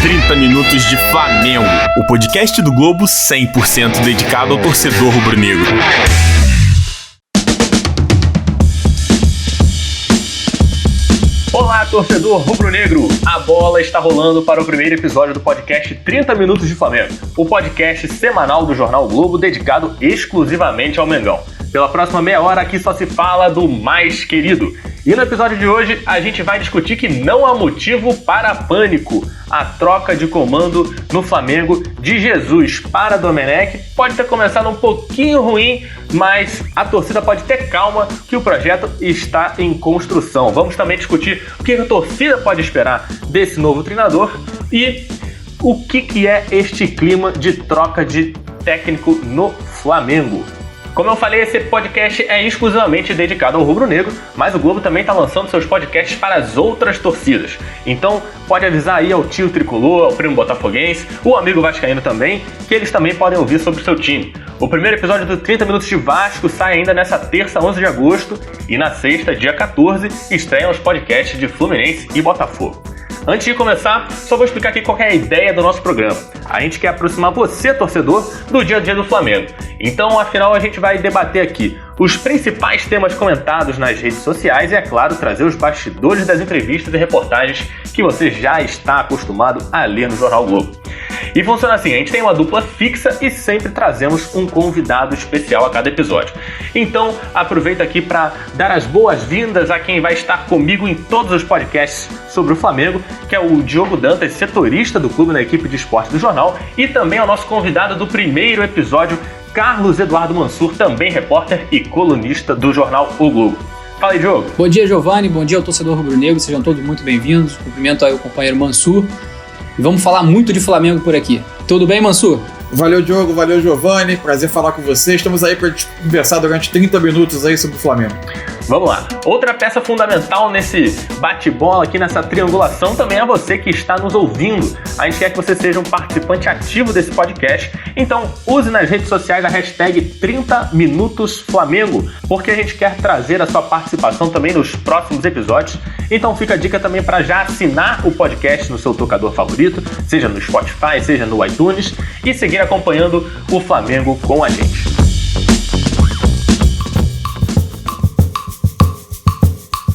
30 Minutos de Flamengo, o podcast do Globo 100% dedicado ao torcedor rubro-negro. Olá, torcedor rubro-negro! A bola está rolando para o primeiro episódio do podcast 30 Minutos de Flamengo, o podcast semanal do Jornal o Globo dedicado exclusivamente ao Mengão. Pela próxima meia hora aqui só se fala do mais querido. E no episódio de hoje a gente vai discutir que não há motivo para pânico. A troca de comando no Flamengo de Jesus para Domenech pode ter começado um pouquinho ruim, mas a torcida pode ter calma que o projeto está em construção. Vamos também discutir o que a torcida pode esperar desse novo treinador e o que é este clima de troca de técnico no Flamengo. Como eu falei, esse podcast é exclusivamente dedicado ao rubro-negro, mas o Globo também está lançando seus podcasts para as outras torcidas. Então pode avisar aí ao tio tricolor, ao primo botafoguense, o amigo vascaíno também, que eles também podem ouvir sobre o seu time. O primeiro episódio do 30 Minutos de Vasco sai ainda nessa terça, 11 de agosto, e na sexta, dia 14, estreiam os podcasts de Fluminense e Botafogo. Antes de começar, só vou explicar aqui qual é a ideia do nosso programa. A gente quer aproximar você, torcedor, do dia a dia do Flamengo. Então, afinal, a gente vai debater aqui os principais temas comentados nas redes sociais e, é claro, trazer os bastidores das entrevistas e reportagens que você já está acostumado a ler no Jornal Globo. E funciona assim, a gente tem uma dupla fixa e sempre trazemos um convidado especial a cada episódio. Então, aproveita aqui para dar as boas-vindas a quem vai estar comigo em todos os podcasts sobre o Flamengo, que é o Diogo Dantas, setorista do clube na equipe de esporte do jornal, e também ao nosso convidado do primeiro episódio, Carlos Eduardo Mansur, também repórter e colunista do jornal O Globo. Fala aí, Diogo. Bom dia, Giovanni. Bom dia ao torcedor rubro-negro. Sejam todos muito bem-vindos. Cumprimento aí o companheiro Mansur. E vamos falar muito de Flamengo por aqui. Tudo bem, Mansur? Valeu, Diogo. Valeu, Giovanni. Prazer falar com vocês. Estamos aí para conversar durante 30 minutos aí sobre o Flamengo. Vamos lá. Outra peça fundamental nesse bate-bola aqui, nessa triangulação, também é você que está nos ouvindo. A gente quer que você seja um participante ativo desse podcast. Então, use nas redes sociais a hashtag 30 Minutos Flamengo, porque a gente quer trazer a sua participação também nos próximos episódios. Então, fica a dica também para já assinar o podcast no seu tocador favorito, seja no Spotify, seja no iTunes, e seguir acompanhando o Flamengo com a gente.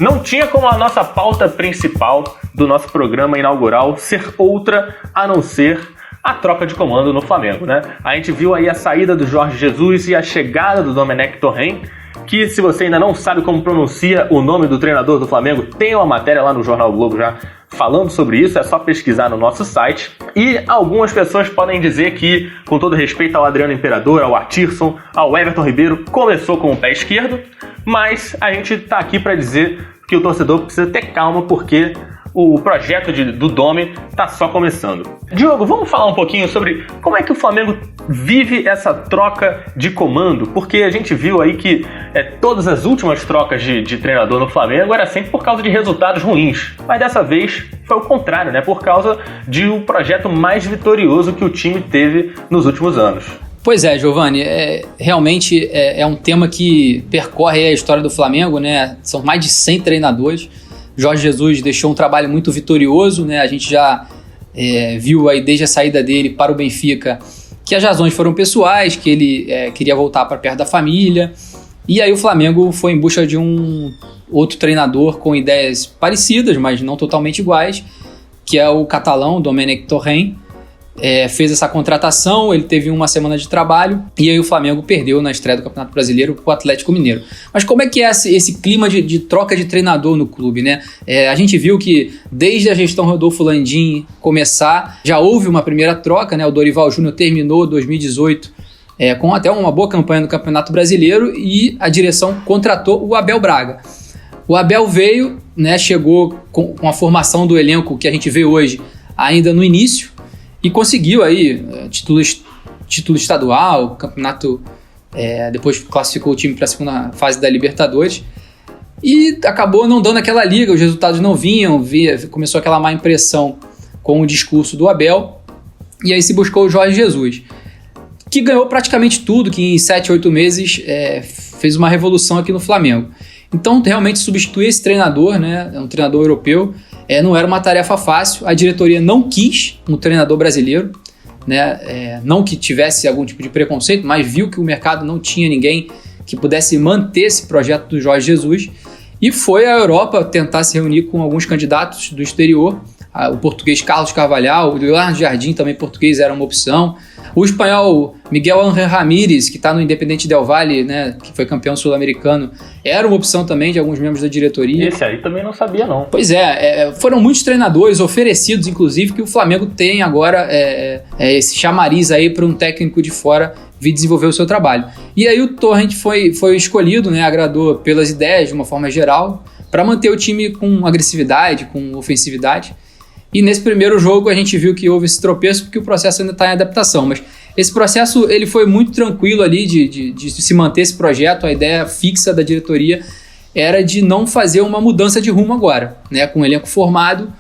Não tinha como a nossa pauta principal do nosso programa inaugural ser outra a não ser a troca de comando no Flamengo, né? A gente viu aí a saída do Jorge Jesus e a chegada do Domenech Torrent, que, se você ainda não sabe como pronuncia o nome do treinador do Flamengo, tem uma matéria lá no Jornal Globo já falando sobre isso, é só pesquisar no nosso site. E algumas pessoas podem dizer que, com todo respeito ao Adriano Imperador, ao Atirson, ao Everton Ribeiro, começou com o pé esquerdo, mas a gente tá aqui para dizer que o torcedor precisa ter calma, porque o projeto do Dome tá só começando. Diogo, vamos falar um pouquinho sobre como é que o Flamengo vive essa troca de comando, porque a gente viu aí que todas as últimas trocas de treinador no Flamengo era sempre por causa de resultados ruins, mas dessa vez foi o contrário, né? Por causa de um projeto mais vitorioso que o time teve nos últimos anos. Pois é, Giovanni, realmente é um tema que percorre a história do Flamengo, né? São mais de 100 treinadores. Jorge Jesus deixou um trabalho muito vitorioso, né? A gente já viu aí desde a saída dele para o Benfica que as razões foram pessoais, que ele queria voltar para perto da família. E aí o Flamengo foi em busca de um outro treinador com ideias parecidas, mas não totalmente iguais, que é o catalão Domenech Torrent. Fez essa contratação, ele teve uma semana de trabalho e aí o Flamengo perdeu na estreia do Campeonato Brasileiro para o Atlético Mineiro. Mas como é que é esse clima de troca de treinador no clube, né? A gente viu que desde a gestão Rodolfo Landim começar, já houve uma primeira troca, né? O Dorival Júnior terminou 2018 com até uma boa campanha no Campeonato Brasileiro e a direção contratou o Abel Braga. O Abel veio, né? Chegou com a formação do elenco que a gente vê hoje ainda no início, e conseguiu aí título estadual, campeonato, depois classificou o time para a segunda fase da Libertadores e acabou não dando aquela liga, os resultados não vinham, começou aquela má impressão com o discurso do Abel e aí se buscou o Jorge Jesus, que ganhou praticamente tudo, que em 7, 8 meses fez uma revolução aqui no Flamengo. Então realmente substituir esse treinador, né, é um treinador europeu, não era uma tarefa fácil. A diretoria não quis um treinador brasileiro, né? Não que tivesse algum tipo de preconceito, mas viu que o mercado não tinha ninguém que pudesse manter esse projeto do Jorge Jesus e foi à Europa tentar se reunir com alguns candidatos do exterior. O português Carlos Carvalhal, o Leonardo Jardim, também português, era uma opção. O espanhol Miguel Ángel Ramírez, que está no Independiente Del Valle, né, que foi campeão sul-americano, era uma opção também de alguns membros da diretoria. Esse aí também não sabia, não. Pois foram muitos treinadores oferecidos, inclusive, que o Flamengo tem agora esse chamariz aí para um técnico de fora vir desenvolver o seu trabalho. E aí o Torrent foi escolhido, né, agradou pelas ideias de uma forma geral, para manter o time com agressividade, com ofensividade. E nesse primeiro jogo a gente viu que houve esse tropeço porque o processo ainda está em adaptação. Mas esse processo ele foi muito tranquilo ali de se manter esse projeto. A ideia fixa da diretoria era de não fazer uma mudança de rumo agora, né? Com o elenco formado,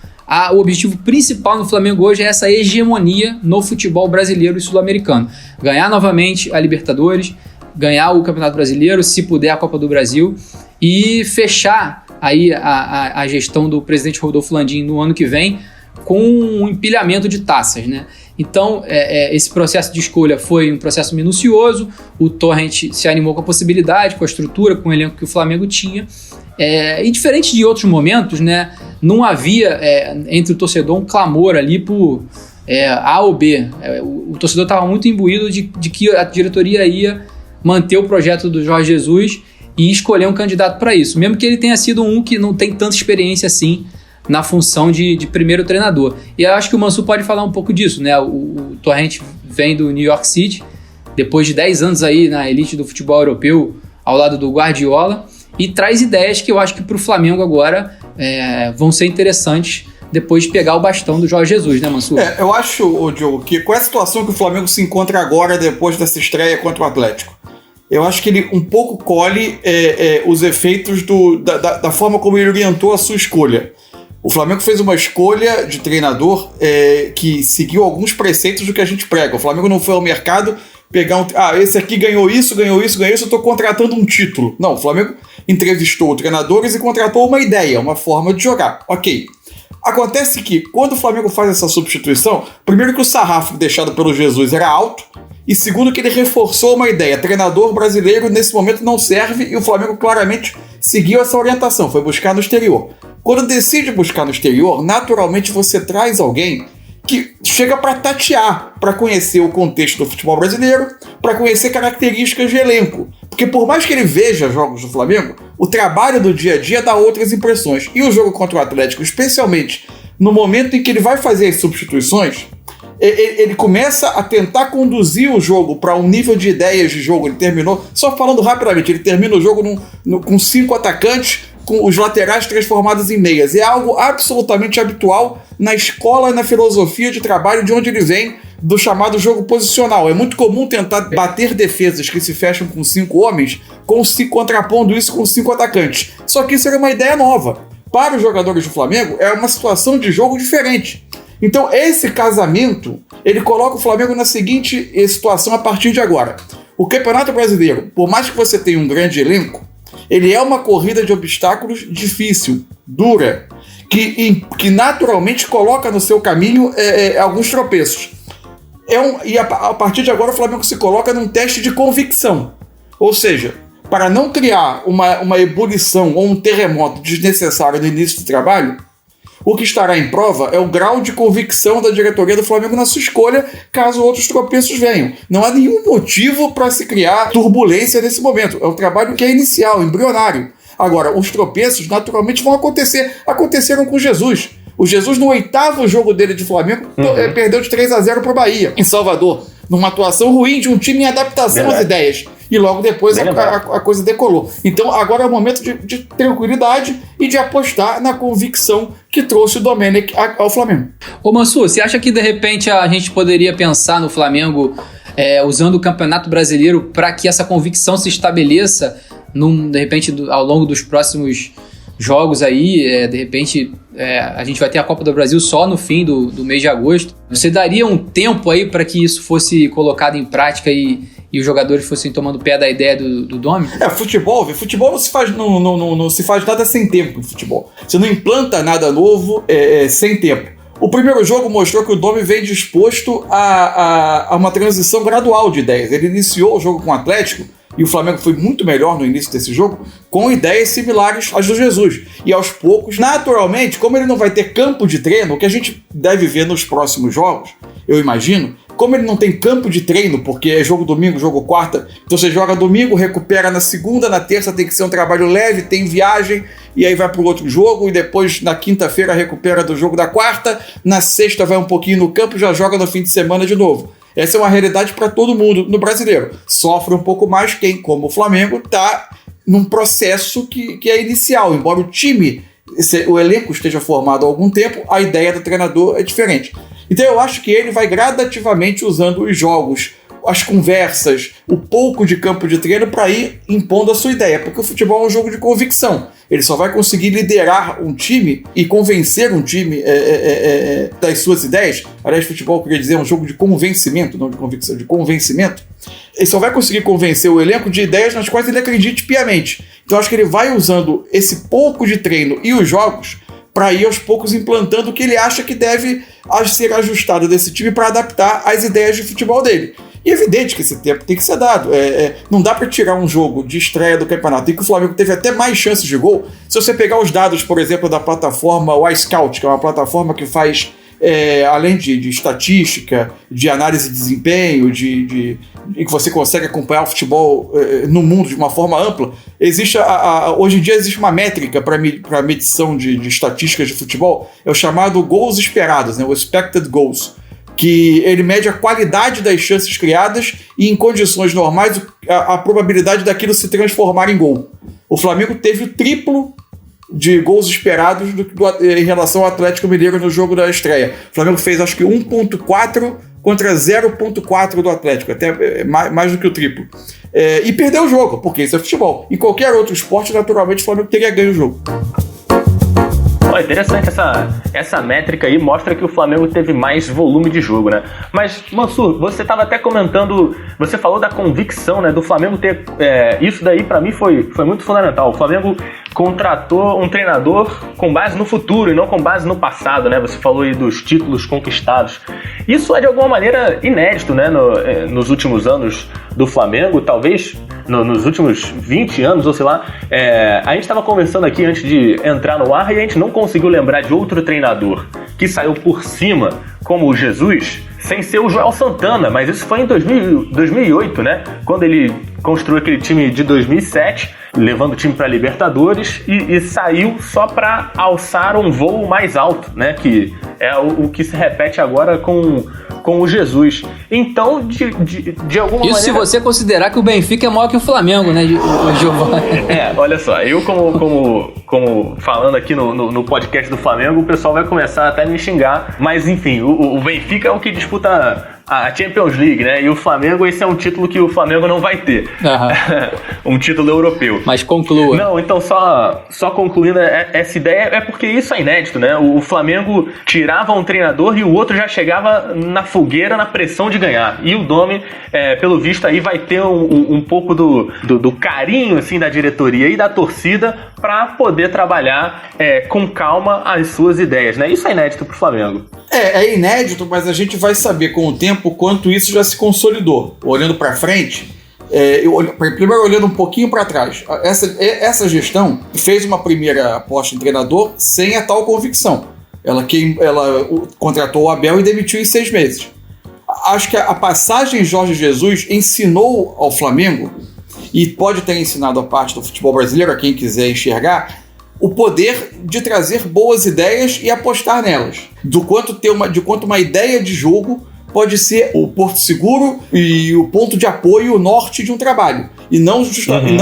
o objetivo principal no Flamengo hoje é essa hegemonia no futebol brasileiro e sul-americano. Ganhar novamente a Libertadores, ganhar o Campeonato Brasileiro, se puder a Copa do Brasil e fechar aí a gestão do presidente Rodolfo Landim no ano que vem com um empilhamento de taças, né? Então, esse processo de escolha foi um processo minucioso, o Torrent se animou com a possibilidade, com a estrutura, com o elenco que o Flamengo tinha, e diferente de outros momentos, né, não havia entre o torcedor um clamor ali por A ou B. O torcedor estava muito imbuído de que a diretoria ia manter o projeto do Jorge Jesus e escolher um candidato para isso, mesmo que ele tenha sido um que não tem tanta experiência assim na função de primeiro treinador. E eu acho que o Mansur pode falar um pouco disso, né? O Torrent vem do New York City, depois de 10 anos aí na elite do futebol europeu, ao lado do Guardiola, e traz ideias que eu acho que para o Flamengo agora vão ser interessantes depois de pegar o bastão do Jorge Jesus, né, Mansur? Eu acho, Diogo, que com a situação que o Flamengo se encontra agora depois dessa estreia contra o Atlético, eu acho que ele um pouco colhe os efeitos da forma como ele orientou a sua escolha. O Flamengo fez uma escolha de treinador que seguiu alguns preceitos do que a gente prega. O Flamengo não foi ao mercado pegar esse aqui ganhou isso, eu estou contratando um título. Não, o Flamengo entrevistou treinadores e contratou uma ideia, uma forma de jogar. Ok. Acontece que, quando o Flamengo faz essa substituição, primeiro que o sarrafo deixado pelo Jesus era alto, e segundo que ele reforçou uma ideia. Treinador brasileiro, nesse momento, não serve, e o Flamengo claramente seguiu essa orientação, foi buscar no exterior. Quando decide buscar no exterior, naturalmente você traz alguém que chega para tatear, para conhecer o contexto do futebol brasileiro, para conhecer características de elenco. Porque por mais que ele veja jogos do Flamengo, o trabalho do dia a dia dá outras impressões. E o jogo contra o Atlético, especialmente no momento em que ele vai fazer as substituições, ele começa a tentar conduzir o jogo para um nível de ideias de jogo. Ele terminou, só falando rapidamente, ele termina o jogo com 5 atacantes, com os laterais transformados em meias. É algo absolutamente habitual na escola e na filosofia de trabalho de onde ele vem, do chamado jogo posicional. É muito comum tentar bater defesas que se fecham com 5 homens, contrapondo isso com 5 atacantes. Só que isso era uma ideia nova. Para os jogadores do Flamengo, é uma situação de jogo diferente. Então, esse casamento, ele coloca o Flamengo na seguinte situação a partir de agora. O Campeonato Brasileiro, por mais que você tenha um grande elenco, ele é uma corrida de obstáculos difícil, dura, que naturalmente coloca no seu caminho alguns tropeços. E a partir de agora o Flamengo se coloca num teste de convicção. Ou seja, para não criar uma ebulição ou um terremoto desnecessário no início do trabalho, o que estará em prova é o grau de convicção da diretoria do Flamengo na sua escolha, caso outros tropeços venham. Não há nenhum motivo para se criar turbulência nesse momento. É um trabalho que é inicial, embrionário. Agora, os tropeços naturalmente vão acontecer. Aconteceram com Jesus. O Jesus, no 8º jogo dele de Flamengo, perdeu de 3-0 para o Bahia, em Salvador, numa atuação ruim de um time em adaptação às ideias. E logo depois a coisa decolou. Então agora é o momento de tranquilidade e de apostar na convicção que trouxe o Domenech ao Flamengo. Ô Mansur, você acha que de repente a gente poderia pensar no Flamengo usando o Campeonato Brasileiro para que essa convicção se estabeleça de repente ao longo dos próximos jogos aí, de repente a gente vai ter a Copa do Brasil só no fim do mês de agosto. Você daria um tempo aí para que isso fosse colocado em prática e e os jogadores fossem tomando pé da ideia do Domi? Futebol não se faz nada sem tempo em futebol. Você não implanta nada novo sem tempo. O primeiro jogo mostrou que o Domi vem disposto a uma transição gradual de ideias. Ele iniciou o jogo com o Atlético, e o Flamengo foi muito melhor no início desse jogo, com ideias similares às do Jesus. E aos poucos, naturalmente, como ele não vai ter campo de treino, o que a gente deve ver nos próximos jogos, eu imagino, como ele não tem campo de treino, porque é jogo domingo, jogo quarta, então você joga domingo, recupera na segunda, na terça tem que ser um trabalho leve, tem viagem, e aí vai para o outro jogo, e depois na quinta-feira recupera do jogo da quarta, na sexta vai um pouquinho no campo, já joga no fim de semana de novo. Essa é uma realidade para todo mundo no brasileiro. Sofre um pouco mais quem, como o Flamengo, está num processo que é inicial. Embora o elenco esteja formado há algum tempo, a ideia do treinador é diferente. Então eu acho que ele vai gradativamente usando os jogos, as conversas, o pouco de campo de treino para ir impondo a sua ideia, porque o futebol é um jogo de convicção. Ele só vai conseguir liderar um time e convencer um time das suas ideias. Aliás, futebol, eu queria dizer, é um jogo de convencimento, não de convicção, de convencimento. Ele só vai conseguir convencer o elenco de ideias nas quais ele acredite piamente. Então acho que ele vai usando esse pouco de treino e os jogos para ir aos poucos implantando o que ele acha que deve ser ajustado desse time para adaptar às ideias de futebol dele. E é evidente que esse tempo tem que ser dado. Não dá para tirar um jogo de estreia do campeonato em que o Flamengo teve até mais chances de gol. Se você pegar os dados, por exemplo, da plataforma Y-Scout, que é uma plataforma que faz, além de estatística, de análise de desempenho, e que você consegue acompanhar o futebol no mundo de uma forma ampla, hoje em dia existe uma métrica para medição de estatísticas de futebol, é o chamado gols esperados, né, o expected goals, que ele mede a qualidade das chances criadas e, em condições normais, a probabilidade daquilo se transformar em gol. O Flamengo teve o triplo de gols esperados em relação ao Atlético Mineiro no jogo da estreia. O Flamengo fez, acho que 1.4 contra 0.4 do Atlético, até mais do que o triplo. E perdeu o jogo, porque isso é futebol. Em qualquer outro esporte, naturalmente, o Flamengo teria ganho o jogo. Interessante essa métrica aí, mostra que o Flamengo teve mais volume de jogo, né? Mas, Mansur, você estava até comentando, você falou da convicção, né, do Flamengo ter... isso daí para mim foi muito fundamental. O Flamengo contratou um treinador com base no futuro e não com base no passado, né? Você falou aí dos títulos conquistados. Isso é de alguma maneira inédito, né, nos últimos anos do Flamengo, talvez nos últimos 20 anos, ou sei lá. A gente estava conversando aqui antes de entrar no ar e a gente não conseguiu lembrar de outro treinador que saiu por cima, como o Jesus, sem ser o Joel Santana, mas isso foi em 2008, né? Quando ele construiu aquele time de 2007, levando o time para Libertadores e saiu só para alçar um voo mais alto, né? Que é o que se repete agora com o Jesus. Então, de alguma maneira... Isso se você considerar que o Benfica é maior que o Flamengo, né, Giovanni? Olha só, eu como falando aqui no podcast do Flamengo, o pessoal vai começar até a me xingar, mas enfim, o Benfica é o que disputa a Champions League, né? E o Flamengo, esse é um título que o Flamengo não vai ter. Um título europeu. Mas conclua. Não, então só concluindo essa ideia, porque isso é inédito, né? O Flamengo tirava um treinador e o outro já chegava na fogueira, na pressão de ganhar. E o Domi, pelo visto, aí vai ter um pouco do carinho, assim, da diretoria e da torcida para poder trabalhar com calma as suas ideias, né? Isso é inédito pro Flamengo. É inédito, mas a gente vai saber com o tempo o quanto isso já se consolidou. Olhando para frente, primeiro olhando um pouquinho para trás, essa gestão fez uma primeira aposta em treinador sem a tal convicção. Ela contratou o Abel e demitiu em 6 meses. Acho que a passagem Jorge Jesus ensinou ao Flamengo, e pode ter ensinado a parte do futebol brasileiro, a quem quiser enxergar, o poder de trazer boas ideias e apostar nelas. De quanto uma ideia de jogo pode ser o porto seguro e o ponto de apoio, o norte de um trabalho. E não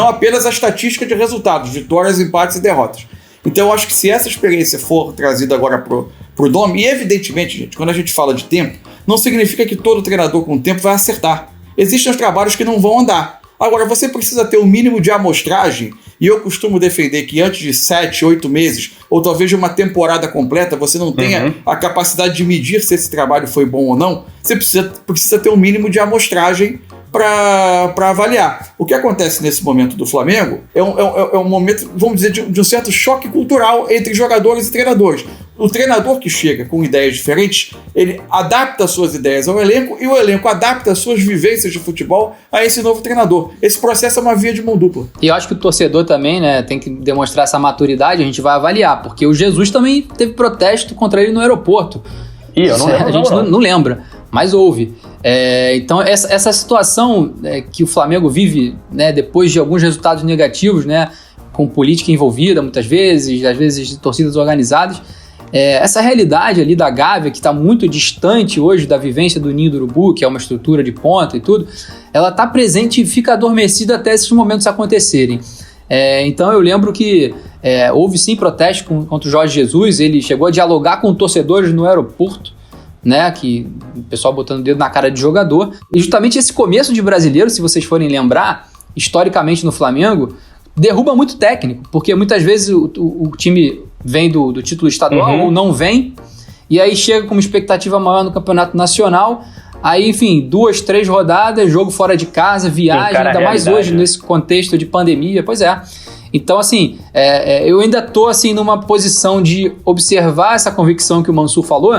apenas a estatística de resultados, vitórias, empates e derrotas. Então eu acho que se essa experiência for trazida agora pro Domi, e evidentemente, gente, quando a gente fala de tempo, não significa que todo treinador com o tempo vai acertar. Existem os trabalhos que não vão andar. Agora, você precisa ter um mínimo de amostragem, e eu costumo defender que antes de 7, 8 meses, ou talvez de uma temporada completa, você não tenha a capacidade de medir se esse trabalho foi bom ou não. Você precisa ter um mínimo de amostragem para avaliar. O que acontece nesse momento do Flamengo é um momento, vamos dizer, de um certo choque cultural entre jogadores e treinadores. O treinador que chega com ideias diferentes, ele adapta as suas ideias ao elenco e o elenco adapta as suas vivências de futebol a esse novo treinador. Esse processo é uma via de mão dupla. E eu acho que o torcedor também, né, tem que demonstrar essa maturidade, a gente vai avaliar, porque o Jesus também teve protesto contra ele no aeroporto. Eu não lembro, a gente não lembra, mas houve. Então essa situação que o Flamengo vive, né, depois de alguns resultados negativos, né, com política envolvida muitas vezes, às vezes de torcidas organizadas, essa realidade ali da Gávea, que está muito distante hoje da vivência do Ninho do Urubu, que é uma estrutura de ponta e tudo, ela está presente e fica adormecida até esses momentos acontecerem. Então eu lembro que houve sim protesto contra o Jorge Jesus, ele chegou a dialogar com torcedores no aeroporto, né, que o pessoal botando o dedo na cara de jogador, e justamente esse começo de Brasileiro, se vocês forem lembrar, historicamente no Flamengo, derruba muito técnico, porque muitas vezes o time vem do título estadual ou não vem, e aí chega com uma expectativa maior no Campeonato Nacional, aí enfim, 2, 3 rodadas, jogo fora de casa, viagem, ainda mais hoje nesse contexto de pandemia, pois é. Então assim, eu ainda estou assim, numa posição de observar essa convicção que o Mansur falou,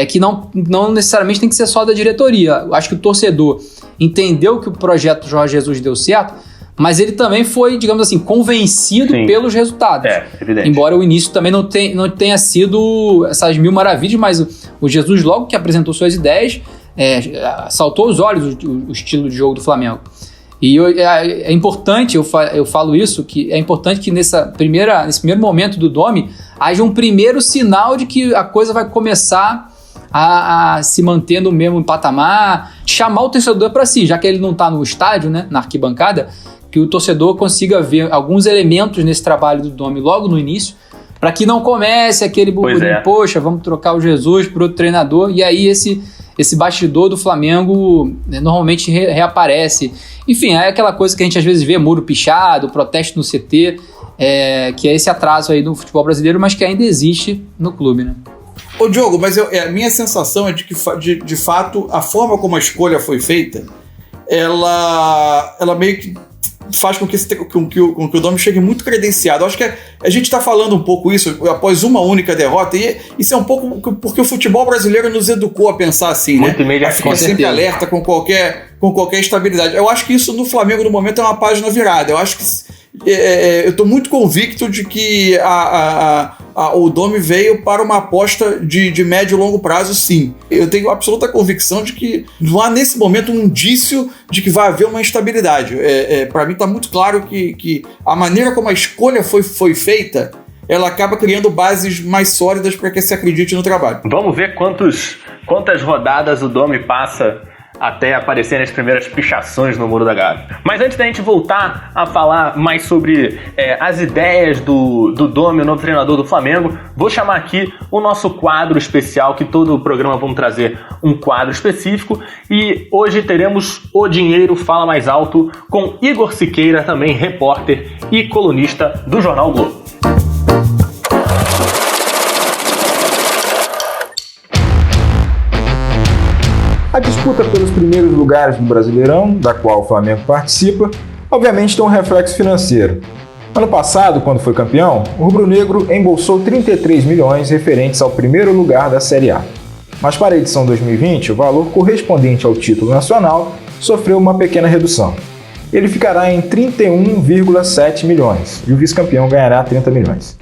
que não necessariamente tem que ser só da diretoria. Acho que o torcedor entendeu que o projeto Jorge Jesus deu certo, mas ele também foi, digamos assim, convencido pelos resultados. Evidente. Embora o início também não tenha sido essas mil maravilhas, mas o Jesus, logo que apresentou suas ideias, saltou aos olhos o estilo de jogo do Flamengo. E é importante, eu falo isso, que é importante que nesse primeiro momento do Domi haja um primeiro sinal de que a coisa vai começar a se manter no mesmo patamar, chamar o torcedor para si, já que ele não está no estádio, né, na arquibancada, que o torcedor consiga ver alguns elementos nesse trabalho do Domi logo no início, para que não comece aquele burburinho, poxa, vamos trocar o Jesus por outro treinador, e aí esse bastidor do Flamengo normalmente reaparece. Enfim, é aquela coisa que a gente às vezes vê, muro pichado, protesto no CT, que é esse atraso aí do futebol brasileiro, mas que ainda existe no clube, né? Ô Diogo, mas a minha sensação é de que, de fato, a forma como a escolha foi feita, ela meio que faz com que o Domi chegue muito credenciado. Eu acho que a gente está falando um pouco isso após uma única derrota, e isso é um pouco porque o futebol brasileiro nos educou a pensar assim, muito né? A ficar sempre alerta com qualquer estabilidade. Eu acho que isso no Flamengo, no momento, é uma página virada. Eu acho que eu estou muito convicto de que o Domi veio para uma aposta de médio e longo prazo, sim. Eu tenho absoluta convicção de que não há nesse momento um indício de que vai haver uma instabilidade. Para mim está muito claro que a maneira como a escolha foi feita, ela acaba criando bases mais sólidas para que se acredite no trabalho. Vamos ver quantas rodadas o Domi passa até aparecerem as primeiras pichações no Muro da Gávea. Mas antes da gente voltar a falar mais sobre as ideias do Domi, o novo treinador do Flamengo, vou chamar aqui o nosso quadro especial, que todo o programa vamos trazer um quadro específico, e hoje teremos O Dinheiro Fala Mais Alto com Igor Siqueira, também repórter e colunista do Jornal Globo. A disputa pelos primeiros lugares do Brasileirão, da qual o Flamengo participa, obviamente tem um reflexo financeiro. Ano passado, quando foi campeão, o rubro-negro embolsou 33 milhões referentes ao primeiro lugar da Série A. Mas para a edição 2020, o valor correspondente ao título nacional sofreu uma pequena redução. Ele ficará em 31,7 milhões e o vice-campeão ganhará 30 milhões.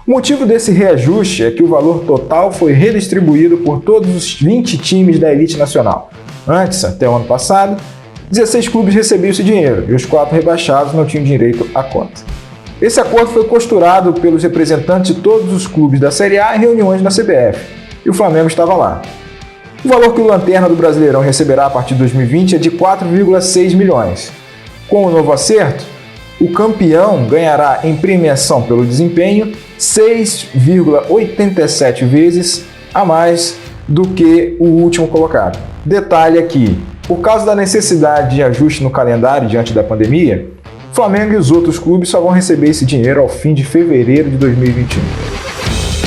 O motivo desse reajuste é que o valor total foi redistribuído por todos os 20 times da elite nacional. Antes, até o ano passado, 16 clubes recebiam esse dinheiro e os 4 rebaixados não tinham direito à cota. Esse acordo foi costurado pelos representantes de todos os clubes da Série A em reuniões na CBF, e o Flamengo estava lá. O valor que o Lanterna do Brasileirão receberá a partir de 2020 é de 4,6 milhões. Com o novo acerto, o campeão ganhará em premiação pelo desempenho 6,87 vezes a mais do que o último colocado. Detalhe aqui, por causa da necessidade de ajuste no calendário diante da pandemia, o Flamengo e os outros clubes só vão receber esse dinheiro ao fim de fevereiro de 2021.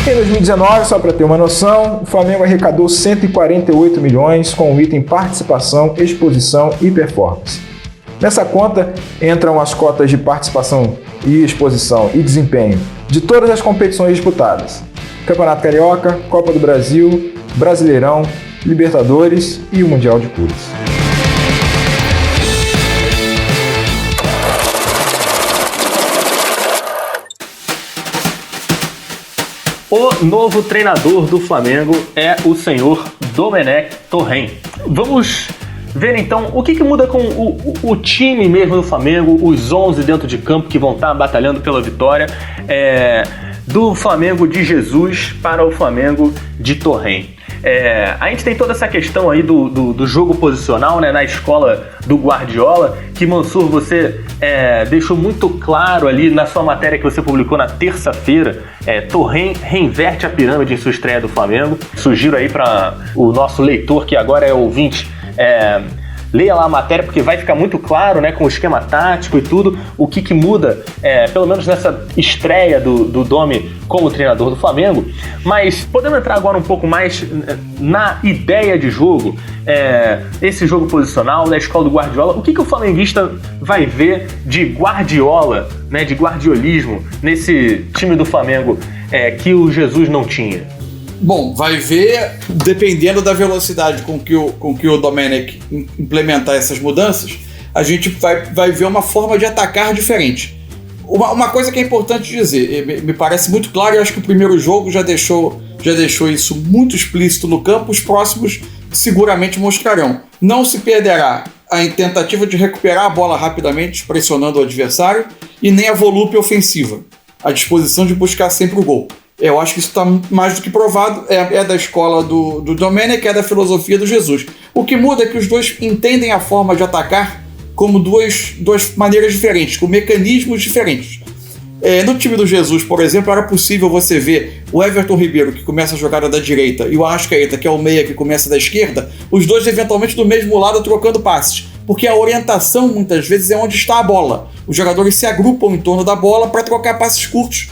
Em 2019, só para ter uma noção, o Flamengo arrecadou 148 milhões com o item participação, exposição e performance. Nessa conta entram as cotas de participação e exposição e desempenho de todas as competições disputadas: Campeonato Carioca, Copa do Brasil, Brasileirão, Libertadores e o Mundial de Clubes. O novo treinador do Flamengo é o senhor Domenech Torrent. Vamos ver então o que muda com o time mesmo do Flamengo, os 11 dentro de campo que vão estar batalhando pela vitória, do Flamengo de Jesus para o Flamengo de Torrent. A gente tem toda essa questão aí do jogo posicional, né, na escola do Guardiola, que, Mansur, você deixou muito claro ali na sua matéria que você publicou na terça-feira. Torrent reinverte a pirâmide em sua estreia do Flamengo. Sugiro aí para o nosso leitor, que agora é ouvinte, leia lá a matéria, porque vai ficar muito claro, né, com o esquema tático e tudo, o que muda, pelo menos nessa estreia do Domi como treinador do Flamengo. Mas podemos entrar agora um pouco mais na ideia de jogo, esse jogo posicional da escola do Guardiola. O que o flamenguista vai ver de Guardiola, né, de guardiolismo nesse time do Flamengo que o Jesus não tinha? Bom, vai ver, dependendo da velocidade com que o Domenech implementar essas mudanças, a gente vai ver uma forma de atacar diferente. Uma coisa que é importante dizer, me parece muito claro, eu acho que o primeiro jogo já deixou isso muito explícito no campo, os próximos seguramente mostrarão. Não se perderá a tentativa de recuperar a bola rapidamente, pressionando o adversário, e nem a volúpia ofensiva, a disposição de buscar sempre o gol. Eu acho que isso está mais do que provado, é da escola do Domenech, é da filosofia do Jesus. O que muda é que os dois entendem a forma de atacar como duas maneiras diferentes, com mecanismos diferentes. No time do Jesus, por exemplo, era possível você ver o Everton Ribeiro, que começa a jogada da direita, e o Arrascaeta, que é o meia, que começa da esquerda, os dois eventualmente do mesmo lado trocando passes, porque a orientação muitas vezes é onde está a bola. Os jogadores se agrupam em torno da bola para trocar passes curtos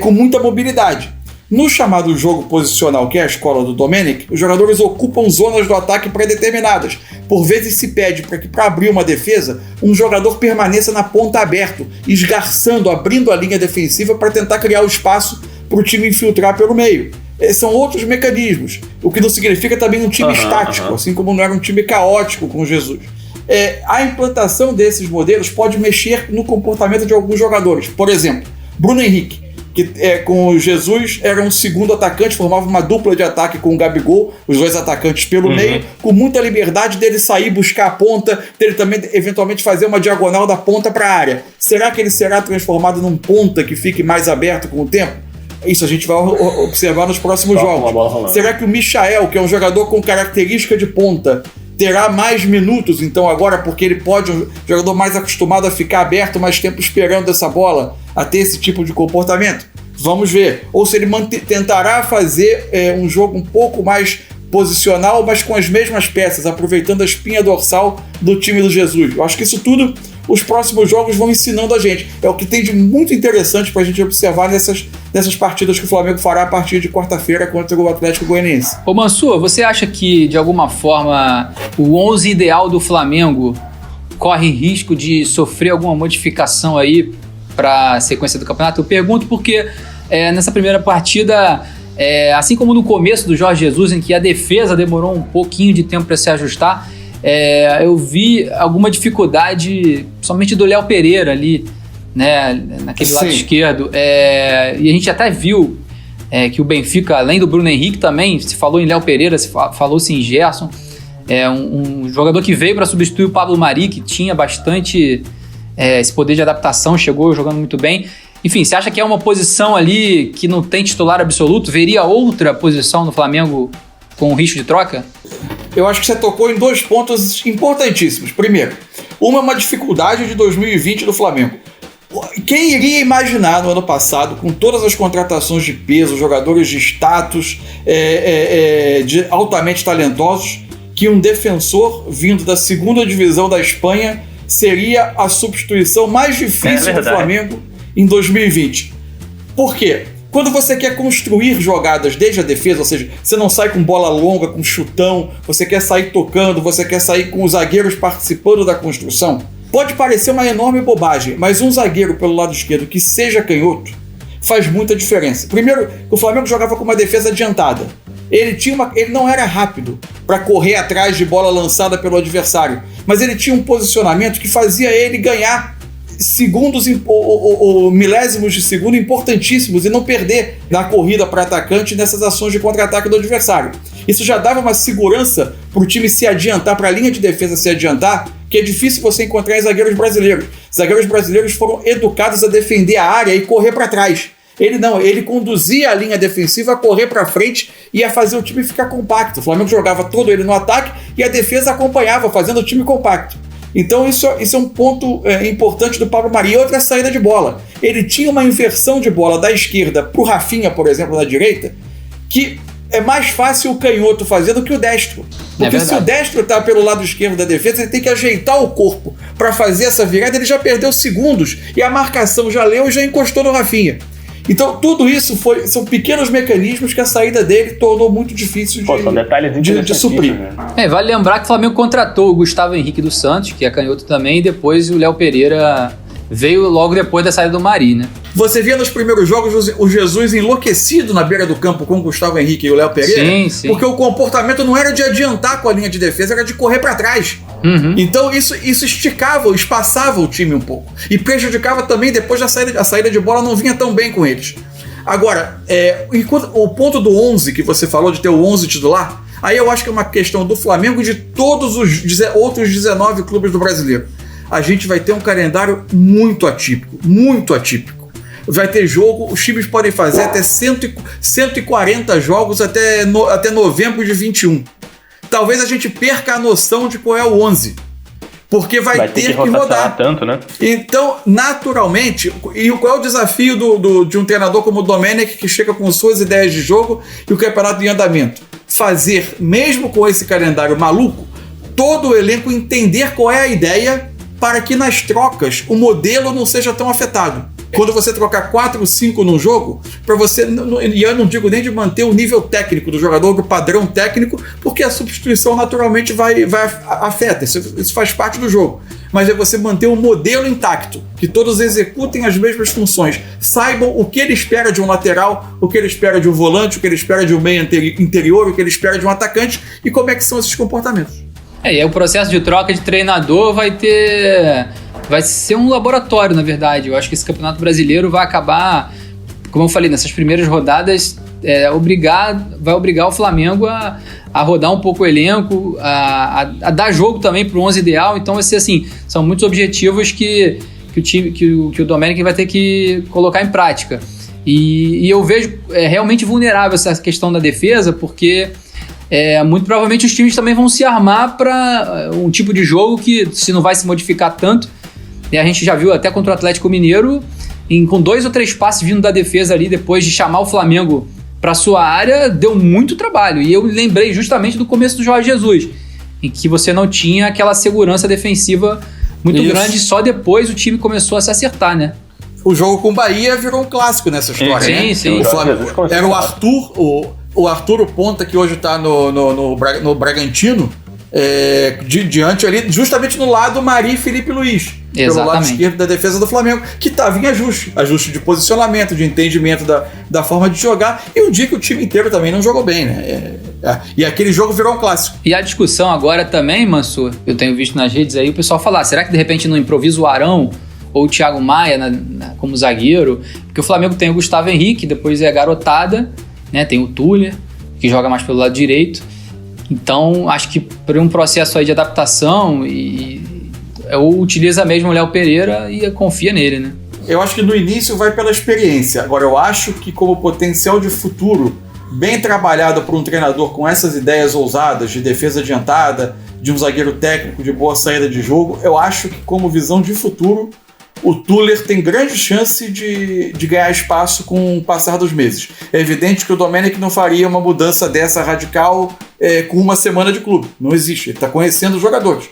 com muita mobilidade. No chamado jogo posicional, que é a escola do Domenech, os jogadores ocupam zonas do ataque pré-determinadas. Por vezes se pede para que, para abrir uma defesa, um jogador permaneça na ponta aberto, esgarçando, abrindo a linha defensiva para tentar criar o espaço para o time infiltrar pelo meio. São outros mecanismos, o que não significa também um time estático, assim como não era um time caótico com Jesus. A implantação desses modelos pode mexer no comportamento de alguns jogadores. Por exemplo, Bruno Henrique, que com o Jesus era um segundo atacante, formava uma dupla de ataque com o Gabigol, os dois atacantes pelo meio, com muita liberdade dele sair, buscar a ponta, dele também eventualmente fazer uma diagonal da ponta para a área. Será que ele será transformado num ponta que fique mais aberto com o tempo? Isso a gente vai observar nos próximos jogos. Será que o Michael, que é um jogador com característica de ponta, terá mais minutos então agora, porque ele pode, um jogador mais acostumado a ficar aberto mais tempo esperando essa bola, a ter esse tipo de comportamento? Vamos ver. Ou se ele tentará fazer um jogo um pouco mais posicional, mas com as mesmas peças, aproveitando a espinha dorsal do time do Jesus. Eu acho que isso tudo os próximos jogos vão ensinando a gente. É o que tem de muito interessante para a gente observar nessas partidas que o Flamengo fará a partir de quarta-feira contra o Atlético Goianiense. Ô Mansur, você acha que de alguma forma o 11 ideal do Flamengo corre risco de sofrer alguma modificação aí para a sequência do campeonato? Eu pergunto porque nessa primeira partida, assim como no começo do Jorge Jesus, em que a defesa demorou um pouquinho de tempo para se ajustar, eu vi alguma dificuldade, somente do Léo Pereira ali, né, naquele lado esquerdo. E a gente até viu que o Benfica, além do Bruno Henrique também, se falou em Léo Pereira, falou-se em Gerson, um jogador que veio para substituir o Pablo Mari, que tinha bastante esse poder de adaptação, chegou jogando muito bem. Enfim, você acha que é uma posição ali que não tem titular absoluto? Veria outra posição no Flamengo com risco de troca? Eu acho que você tocou em dois pontos importantíssimos. Primeiro, uma dificuldade de 2020 do Flamengo. Quem iria imaginar no ano passado, com todas as contratações de peso, jogadores de status, altamente talentosos, que um defensor vindo da segunda divisão da Espanha seria a substituição mais difícil do Flamengo em 2020. Por quê? Quando você quer construir jogadas desde a defesa, ou seja, você não sai com bola longa, com chutão, você quer sair tocando, você quer sair com os zagueiros participando da construção, pode parecer uma enorme bobagem, mas um zagueiro pelo lado esquerdo que seja canhoto faz muita diferença. Primeiro, o Flamengo jogava com uma defesa adiantada. Ele não era rápido para correr atrás de bola lançada pelo adversário, mas ele tinha um posicionamento que fazia ele ganhar segundos ou milésimos de segundo importantíssimos e não perder na corrida para atacante nessas ações de contra-ataque do adversário. Isso já dava uma segurança para o time se adiantar, para a linha de defesa se adiantar, que é difícil você encontrar em zagueiros brasileiros. Zagueiros brasileiros foram educados a defender a área e correr para trás. Ele não, ele conduzia a linha defensiva a correr para frente e a fazer o time ficar compacto. O Flamengo jogava todo ele no ataque e a defesa acompanhava, fazendo o time compacto. Então isso é um ponto importante do Pablo Mari. E outra saída de bola. Ele tinha uma inversão de bola da esquerda para o Rafinha, por exemplo, na direita, que é mais fácil o canhoto fazer do que o destro. Porque se o destro está pelo lado esquerdo da defesa, ele tem que ajeitar o corpo para fazer essa virada, ele já perdeu segundos e a marcação já leu e já encostou no Rafinha. Então tudo isso são pequenos mecanismos que a saída dele tornou muito difícil de suprir. Né? Vale lembrar que o Flamengo contratou o Gustavo Henrique dos Santos, que é canhoto também, e depois o Léo Pereira veio logo depois da saída do Mari, né? Você via nos primeiros jogos o Jesus enlouquecido na beira do campo com o Gustavo Henrique e o Léo Pereira, sim. Porque o comportamento não era de adiantar com a linha de defesa, era de correr para trás. Uhum. Então isso esticava, espaçava o time um pouco e prejudicava também depois da saída. A saída de bola não vinha tão bem com eles. Agora, o ponto do 11 que você falou, de ter o 11 titular, aí eu acho que é uma questão do Flamengo e de todos os outros 19 clubes do Brasileiro. A gente vai ter um calendário muito atípico. Vai ter jogo, os times podem fazer até 140 jogos até novembro de 21. Talvez a gente perca a noção de qual é o 11, porque vai ter que rodar tanto, né? Então, naturalmente, e qual é o desafio de um treinador como o Domenech, que chega com suas ideias de jogo e o campeonato em andamento? Fazer, mesmo com esse calendário maluco, todo o elenco entender qual é a ideia para que nas trocas o modelo não seja tão afetado. Quando você trocar 4 ou 5 num jogo, para você, e eu não digo nem de manter o nível técnico do jogador, do padrão técnico, porque a substituição naturalmente afeta, isso faz parte do jogo. Mas é você manter o modelo intacto, que todos executem as mesmas funções, saibam o que ele espera de um lateral, o que ele espera de um volante, o que ele espera de um meio interior, o que ele espera de um atacante e como é que são esses comportamentos. E aí o processo de troca de treinador vai ser um laboratório, na verdade. Eu acho que esse Campeonato Brasileiro vai acabar, como eu falei, nessas primeiras rodadas, vai obrigar o Flamengo a rodar um pouco o elenco, a dar jogo também para o 11 ideal. Então vai ser assim, são muitos objetivos que o Domenech vai ter que colocar em prática. E eu vejo realmente vulnerável essa questão da defesa, porque muito provavelmente os times também vão se armar para um tipo de jogo que, se não vai se modificar tanto, e a gente já viu até contra o Atlético Mineiro, com 2 ou 3 passes vindo da defesa ali, depois de chamar o Flamengo para sua área, deu muito trabalho. E eu lembrei justamente do começo do Jorge Jesus, em que você não tinha aquela segurança defensiva muito grande, só depois o time começou a se acertar, né? O jogo com o Bahia virou um clássico nessa história, né? Sim. O Flamengo, era o Arthur, o ponta que hoje está no Bragantino, diante ali, justamente no lado Mari e Felipe Luiz. Exatamente. Pelo lado esquerdo da defesa do Flamengo, que estava em ajuste de posicionamento, de entendimento da forma de jogar, e um dia que o time inteiro também não jogou bem, né? E aquele jogo virou um clássico. E a discussão agora também, Mansur, eu tenho visto nas redes aí o pessoal falar, será que de repente não improvisa o Arão ou o Thiago Maia como zagueiro? Porque o Flamengo tem o Gustavo Henrique, depois é a garotada, né? Tem o Túlio, que joga mais pelo lado direito. Então, acho que por um processo aí de adaptação, eu utiliza mesmo o Léo Pereira e confia nele, né? Eu acho que no início vai pela experiência. Agora, eu acho que como potencial de futuro, bem trabalhado por um treinador com essas ideias ousadas de defesa adiantada, de um zagueiro técnico, de boa saída de jogo, eu acho que como visão de futuro, o Tuller tem grande chance de ganhar espaço com o passar dos meses. É evidente que o Domenech não faria uma mudança dessa radical com uma semana de clube. Não existe. Ele está conhecendo os jogadores.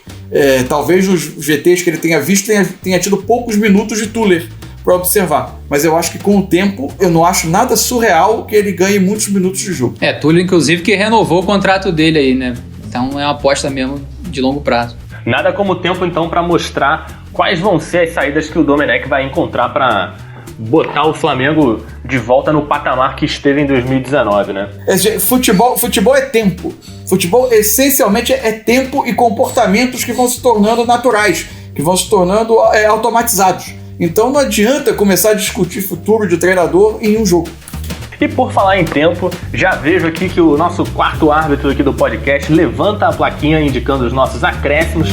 Talvez nos GTs que ele tenha visto tenha tido poucos minutos de Tuller, para observar. Mas eu acho que com o tempo, eu não acho nada surreal que ele ganhe muitos minutos de jogo. Túlio, inclusive, que renovou o contrato dele aí, né? Então é uma aposta mesmo de longo prazo. Nada como o tempo, então, para mostrar quais vão ser as saídas que o Domenech vai encontrar para botar o Flamengo de volta no patamar que esteve em 2019, né? Futebol é tempo. Futebol, essencialmente, é tempo e comportamentos que vão se tornando naturais, que vão se tornando automatizados. Então não adianta começar a discutir futuro de treinador em um jogo. E por falar em tempo, já vejo aqui que o nosso quarto árbitro aqui do podcast levanta a plaquinha indicando os nossos acréscimos.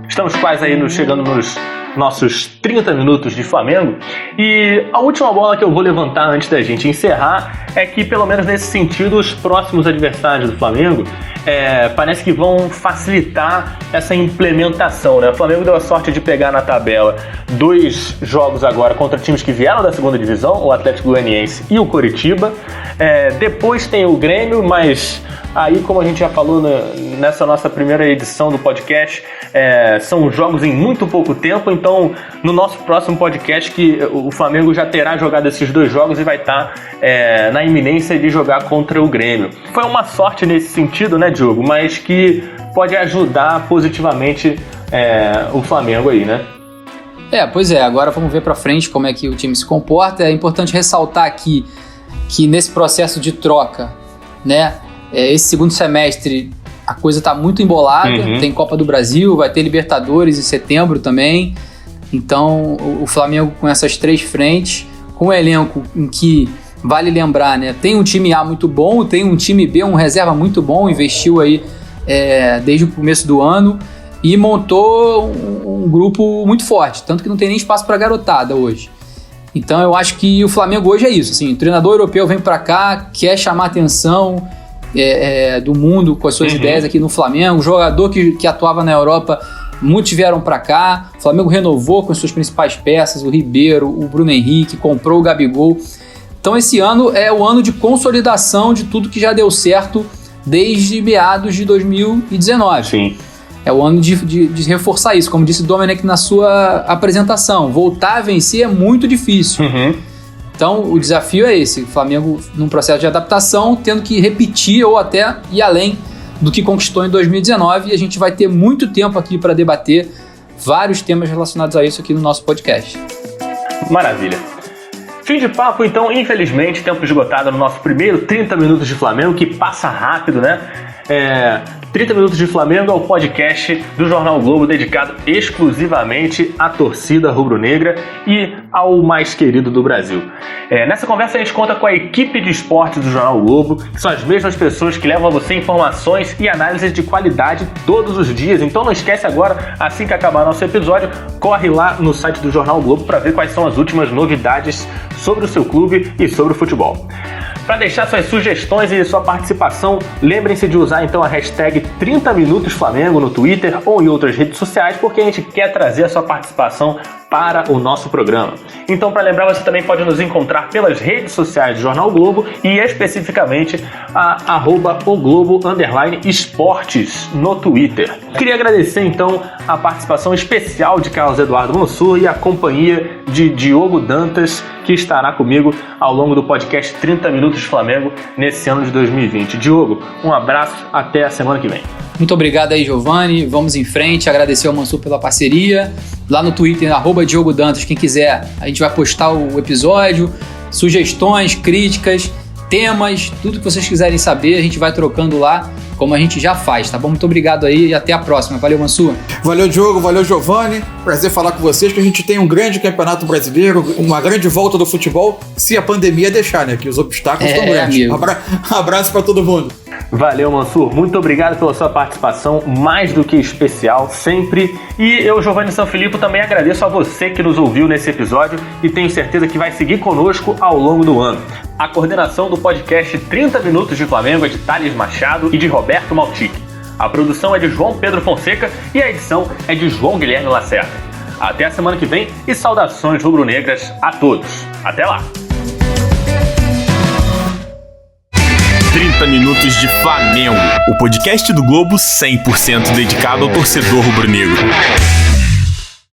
Estamos quase aí chegando nos nossos 30 minutos de Flamengo, e a última bola que eu vou levantar antes da gente encerrar é que, pelo menos nesse sentido, os próximos adversários do Flamengo parece que vão facilitar essa implementação, né? O Flamengo deu a sorte de pegar na tabela 2 jogos agora contra times que vieram da segunda divisão, o Atlético Goianiense e o Coritiba. Depois tem o Grêmio, mas aí, como a gente já falou nessa nossa primeira edição do podcast, são jogos em muito pouco tempo, então no nosso próximo podcast que o Flamengo já terá jogado esses 2 jogos e vai estar na iminência de jogar contra o Grêmio. Foi uma sorte nesse sentido, né, Diogo? Mas que pode ajudar positivamente o Flamengo aí, né? Pois é, agora vamos ver pra frente como é que o time se comporta. É importante ressaltar aqui que nesse processo de troca, né, esse segundo semestre a coisa tá muito embolada. Tem Copa do Brasil, vai ter Libertadores em setembro também. Então o Flamengo com essas 3 frentes, com um elenco em que, vale lembrar, né, tem um time A muito bom, tem um time B, um reserva muito bom, investiu aí desde o começo do ano e montou um grupo muito forte, tanto que não tem nem espaço para garotada hoje. Então eu acho que o Flamengo hoje é isso, assim, o treinador europeu vem para cá, quer chamar a atenção do mundo com as suas ideias aqui no Flamengo. O jogador que atuava na Europa, muitos vieram para cá. O Flamengo renovou com as suas principais peças, o Ribeiro, o Bruno Henrique, comprou o Gabigol. Então esse ano é o ano de consolidação de tudo que já deu certo desde meados de 2019. Sim. É o ano de reforçar isso, como disse o Domenech na sua apresentação. Voltar a vencer é muito difícil. Então o desafio é esse, o Flamengo num processo de adaptação, tendo que repetir ou até ir além do que conquistou em 2019, e a gente vai ter muito tempo aqui para debater vários temas relacionados a isso aqui no nosso podcast. Maravilha. Fim de papo, então, infelizmente, tempo esgotado no nosso primeiro 30 minutos de Flamengo, que passa rápido, né? 30 Minutos de Flamengo é o podcast do Jornal Globo dedicado exclusivamente à torcida rubro-negra e ao mais querido do Brasil. Nessa conversa a gente conta com a equipe de esportes do Jornal Globo, que são as mesmas pessoas que levam a você informações e análises de qualidade todos os dias. Então não esquece agora, assim que acabar nosso episódio, corre lá no site do Jornal Globo para ver quais são as últimas novidades sobre o seu clube e sobre o futebol. Para deixar suas sugestões e sua participação, lembrem-se de usar então a hashtag 30 Minutos Flamengo no Twitter ou em outras redes sociais, porque a gente quer trazer a sua participação para o nosso programa. Então, para lembrar, você também pode nos encontrar pelas redes sociais do Jornal Globo e especificamente a @oglobo_esportes no Twitter. Queria agradecer então a participação especial de Carlos Eduardo Mansur e a companhia de Diogo Dantas, que estará comigo ao longo do podcast 30 Minutos de Flamengo nesse ano de 2020. Diogo, um abraço, até a semana que vem. Muito obrigado aí, Giovanni. Vamos em frente, agradecer ao Mansur pela parceria. Lá no Twitter, @Diogo Dantas, quem quiser, a gente vai postar o episódio, sugestões, críticas, temas, tudo que vocês quiserem saber, a gente vai trocando lá, como a gente já faz, tá bom? Muito obrigado aí e até a próxima. Valeu, Mansur. Valeu, Diogo. Valeu, Giovanni. Prazer falar com vocês, que a gente tem um grande campeonato brasileiro, uma grande volta do futebol, se a pandemia deixar, né? Que os obstáculos estão grandes. Abraço pra todo mundo. Valeu, Mansur. Muito obrigado pela sua participação, mais do que especial, sempre. E eu, Giovanni Sanfilippo, também agradeço a você que nos ouviu nesse episódio e tenho certeza que vai seguir conosco ao longo do ano. A coordenação do podcast 30 Minutos de Flamengo é de Thales Machado e de Roberto Maltic. A produção é de João Pedro Fonseca e a edição é de João Guilherme Lacerda. Até a semana que vem e saudações rubro-negras a todos. Até lá! 30 Minutos de Flamengo, o podcast do Globo 100% dedicado ao torcedor rubro-negro.